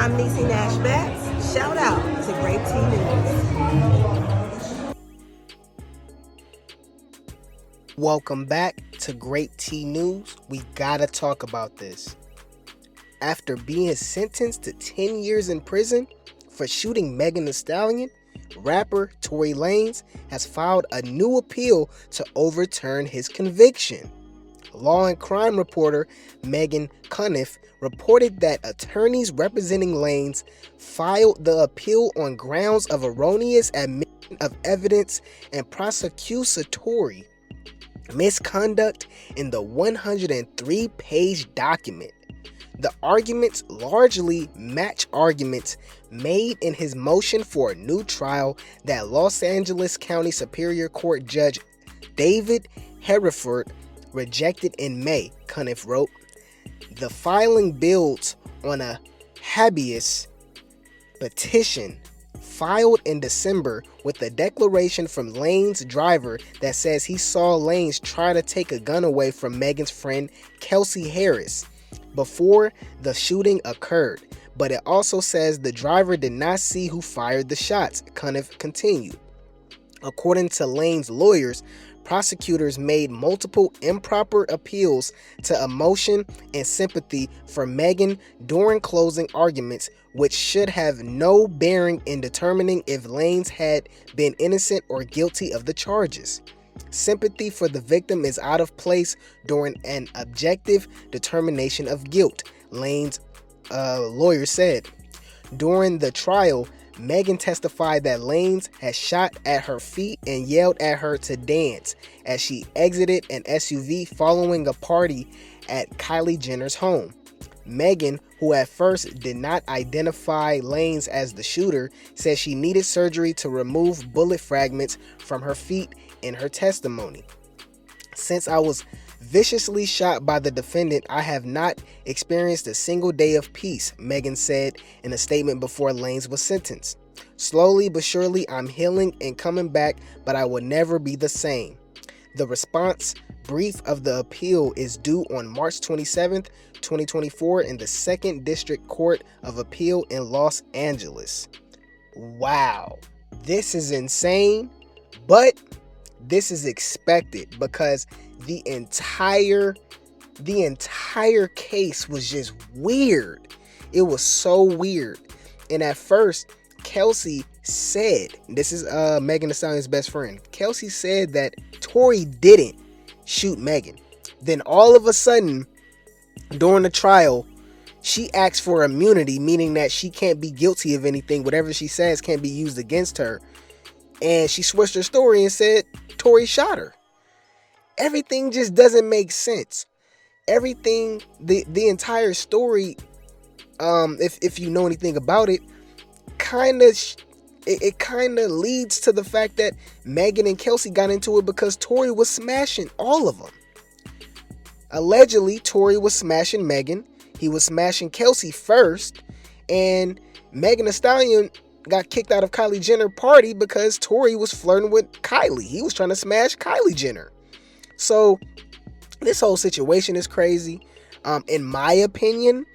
I'm Niecy Nash Betts. Shout out to Grape News. Welcome back to Great T News. We gotta talk about this. After being sentenced to 10 years in prison for shooting Megan Thee Stallion, rapper Tory Lanez has filed a new appeal to overturn his conviction. Law and crime reporter Megan Cuniff reported that attorneys representing Lanez filed the appeal on grounds of erroneous admission of evidence and prosecutory misconduct in the 103-page document. The arguments largely match arguments made in his motion for a new trial that Los Angeles County Superior Court Judge David Hereford rejected in May, Cuniff wrote. The filing builds on a habeas petition filed in December with a declaration from Lane's driver that says he saw Lanez try to take a gun away from Megan's friend Kelsey Harris before the shooting occurred, but it also says the driver did not see who fired the shots, Cuniff continued. According to Lane's lawyers, prosecutors made multiple improper appeals to emotion and sympathy for Megan during closing arguments, which should have no bearing in determining if Lanez had been innocent or guilty of the charges. Sympathy for the victim is out of place during an objective determination of guilt, Lane's lawyer said. During the trial, Megan testified that Lanez had shot at her feet and yelled at her to dance as she exited an SUV following a party at Kylie Jenner's home. Megan, who at first did not identify Lanez as the shooter, said she needed surgery to remove bullet fragments from her feet in her testimony. Since I was viciously shot by the defendant, I have not experienced a single day of peace, Megan said in a statement before Lanez was sentenced. Slowly but surely, I'm healing and coming back, but I will never be the same. The response brief of the appeal is due on March 27th, 2024 in the 2nd District Court of Appeal in Los Angeles. Wow, this is insane, but this is expected because the entire case was just weird. It was so weird. And at first, Kelsey said, this is Megan Thee Stallion's best friend. Kelsey said that Tory didn't shoot Megan. Then all of a sudden, during the trial, she asked for immunity, meaning that she can't be guilty of anything. Whatever she says can't be used against her. And she switched her story and said Tory shot her. Everything just doesn't make sense. Everything, the entire story, if you know anything about it, it kind of leads to the fact that Megan and Kelsey got into it because Tory was smashing all of them. Allegedly, Tory was smashing Megan. He was smashing Kelsey first, and Megan Thee Stallion got kicked out of Kylie Jenner party because Tory was flirting with Kylie. He was trying to smash Kylie Jenner. So this whole situation is crazy. In my opinion,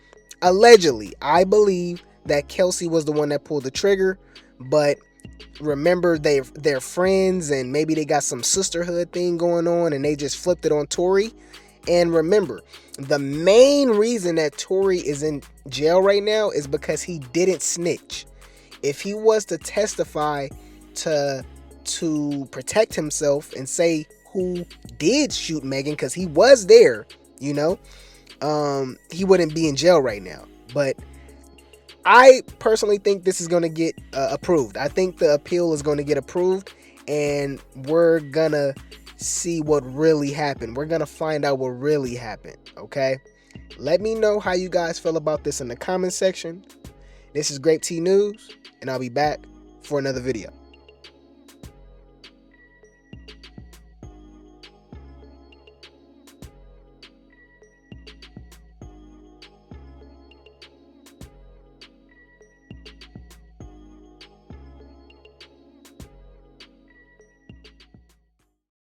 allegedly, I believe that Kelsey was the one that pulled the trigger, but remember they're friends and maybe they got some sisterhood thing going on and they just flipped it on Tory. And remember, the main reason that Tory is in jail right now is because he didn't snitch. If he was to testify to protect himself and say who did shoot Megan, because he was there, he wouldn't be in jail right now. But I personally think this is going to get approved. I think the appeal is going to get approved, and we're going to see what really happened. We're going to find out what really happened, okay? Let me know how you guys feel about this in the comment section. This is Grape T News, and I'll be back for another video.